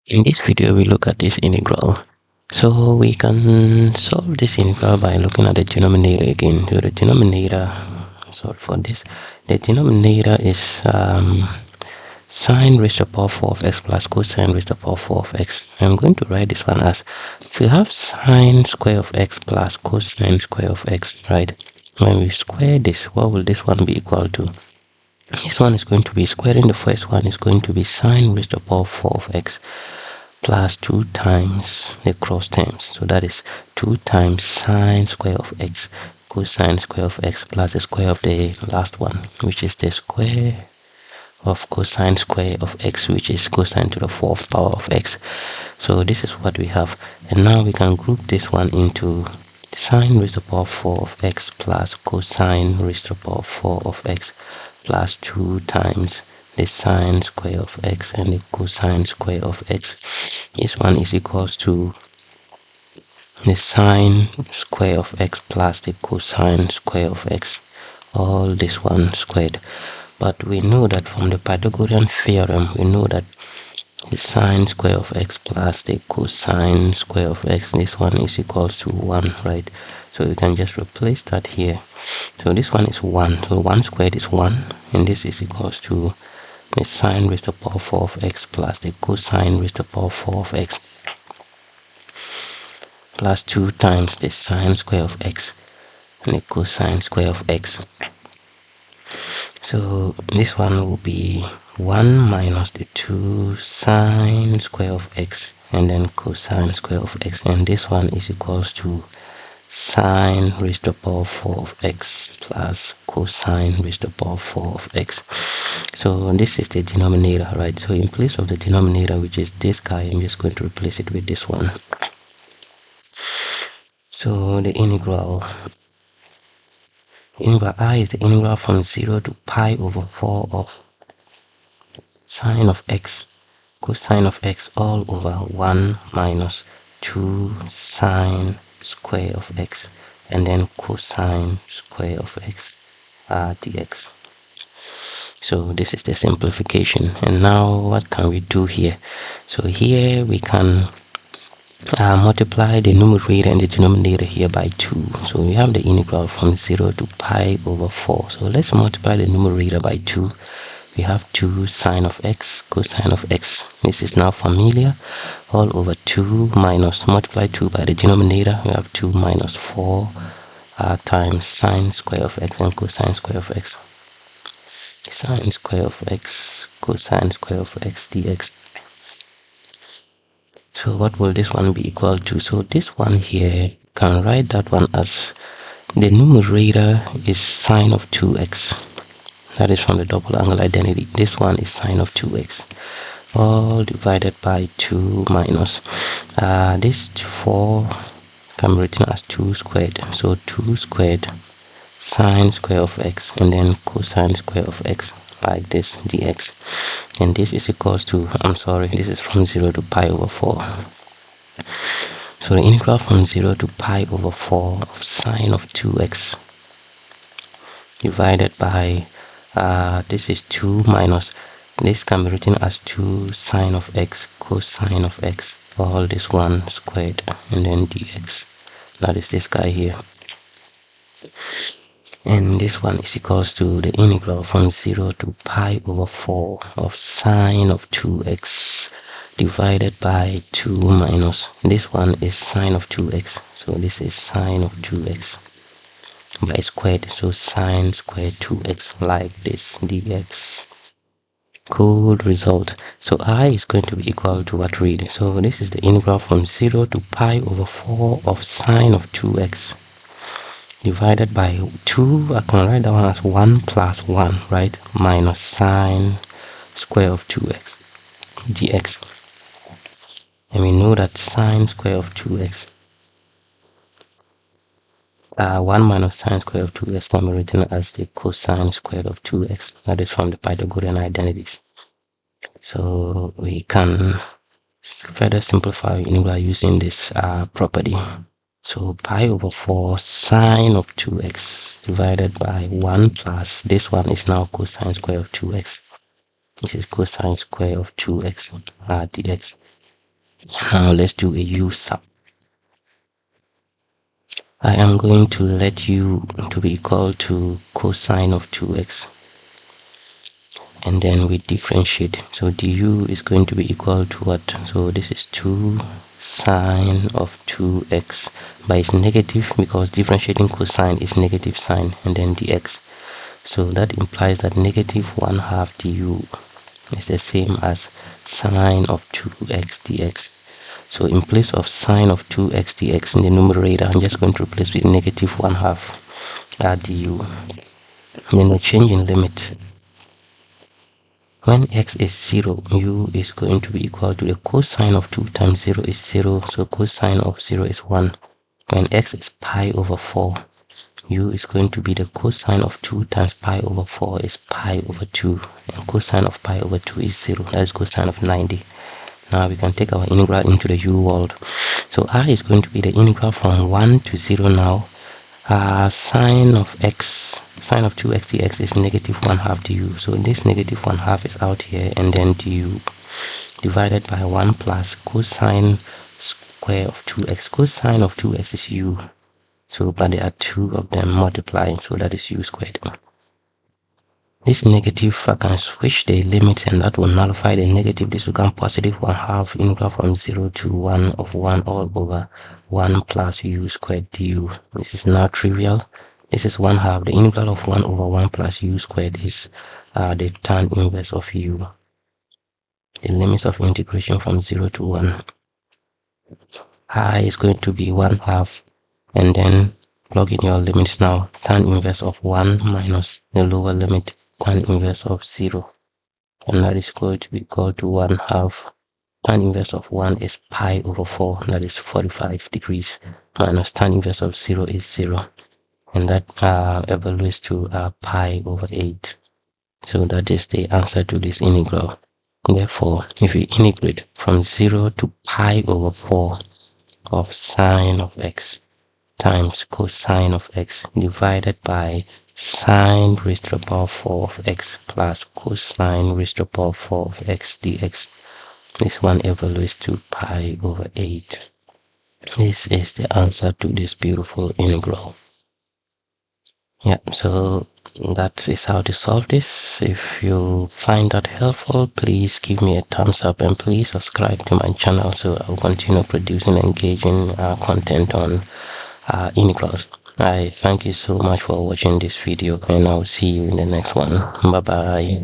In this video, we look at this integral. So we can solve this integral by looking at the denominator again. So the denominator, sorry for this, the denominator is sine raised to the power 4 of x plus cosine raised to the power 4 of x. I'm going to write this one as, if we have sine square of x plus cosine square of x, right? When we square this, what will this one be equal to? This one is going to be squaring the first one is going to be sine raised to the power 4 of x plus 2 times the cross terms. So that is 2 times sine square of x cosine square of x plus the square of the last one, which is the square of cosine square of x, which is cosine to the 4th power of x. So this is what we have. And now we can group this one into sine raised to the power 4 of x plus cosine raised to the power 4 of x plus 2 times the sine square of x and the cosine square of x. This one is equals to the sine square of x plus the cosine square of x, all this one squared. But we know that from the Pythagorean theorem, we know that the sine square of x plus the cosine square of x, this one is equals to 1, right? So we can just replace that here. So this one is 1, so 1 squared is 1, and this is equals to the sine raised to the power 4 of x plus the cosine raised to the power 4 of x plus 2 times the sine square of x and the cosine square of x. So this one will be 1 minus the 2 sine square of x and then cosine square of x, and this one is equals to sine raised to the power 4 of x plus cosine raised to the power 4 of x. So this is the denominator, right? So in place of the denominator, which is this guy, I'm just going to replace it with this one. So the integral I is the integral from 0 to pi over 4 of sine of x cosine of x all over 1 minus 2 sine square of x and then cosine square of x dx. So this is the simplification. And now what can we do here? So here we can multiply the numerator and the denominator here by 2. So we have the integral from 0 to pi over 4. So let's multiply the numerator by 2. We have 2 sine of x cosine of x. This is now familiar. All over 2 minus, multiply 2 by the denominator. We have 2 minus 4 times sine square of x and cosine square of x. Sine square of x cosine square of x dx. So what will this one be equal to? So this one here, can write that one as the numerator is sine of 2x. That is from the double angle identity. This one is sine of 2x. All divided by 2 minus. This 4 can be written as 2 squared. So 2 squared sine square of x and then cosine square of x, like this dx. And this is equals to, this is from 0 to pi over 4. So the integral from 0 to pi over 4 of sine of 2x divided by this is 2 minus, this can be written as 2 sine of x cosine of x, all this one squared and then dx. That is this guy here. And this one is equals to the integral from 0 to pi over 4 of sine of 2x divided by 2 minus, this one is sine of 2x, so this is sine of 2x by squared, so sine squared 2x, like this dx. Good result. So I is going to be equal to what, read? So this is the integral from 0 to pi over 4 of sine of 2x divided by 2, I can write that one as 1 plus 1, right, minus sine square of 2x dx. And we know that sine square of 2x, 1 minus sine square of 2x can be written as the cosine square of 2x. That is from the Pythagorean identities. So we can further simplify integral using this property. So pi over 4 sine of 2x divided by 1 plus, this one is now cosine square of 2x. This is cosine square of 2x dx. Now let's do a u sub. I am going to let u to be equal to cosine of 2x, and then we differentiate. So du is going to be equal to what? So this is 2 sine of 2x, but it's negative because differentiating cosine is negative sine, and then dx. So that implies that negative 1/2 du is the same as sine of 2x dx. So in place of sine of 2x dx in the numerator, I'm just going to replace with negative 1/2 du. Then the change in limits. When x is 0, u is going to be equal to the cosine of 2 times 0 is 0, so cosine of 0 is 1. When x is pi over 4, u is going to be the cosine of 2 times pi over 4 is pi over 2, and cosine of pi over 2 is 0, that is cosine of 90. Now we can take our integral into the u world. So r is going to be the integral from 1 to 0 now. Sine of 2x dx is negative 1/2 du. So this negative 1/2 is out here, and then du divided by 1 plus cosine square of 2x. Cosine of 2x is u. So, but there are two of them multiplying, so that is u squared. This negative, I can switch the limits, and that will nullify the negative. This will become positive 1/2 integral from 0 to 1 of 1 all over 1 plus u squared du. This is now trivial. This is 1/2. The integral of 1 over 1 plus u squared is the tan inverse of u. The limits of integration from 0 to 1. I is going to be 1/2, and then plug in your limits now. Tan inverse of 1 minus the lower limit, tan inverse of 0, and that is going to be equal to 1/2. Tan inverse of 1 is pi over 4, that is 45 degrees, minus tan inverse of 0 is 0, and that evaluates to pi over 8. So that is the answer to this integral. Therefore, if we integrate from 0 to pi over 4 of sine of x times cosine of x divided by sine raised to the power 4 of x plus cosine raised to the power 4 of x dx. This one evaluates to pi over 8. This is the answer to this beautiful integral. Yeah, so that is how to solve this. If you find that helpful, please give me a thumbs up, and please subscribe to my channel so I'll continue producing engaging content on integrals. I thank you so much for watching this video, and I'll see you in the next one. Bye bye.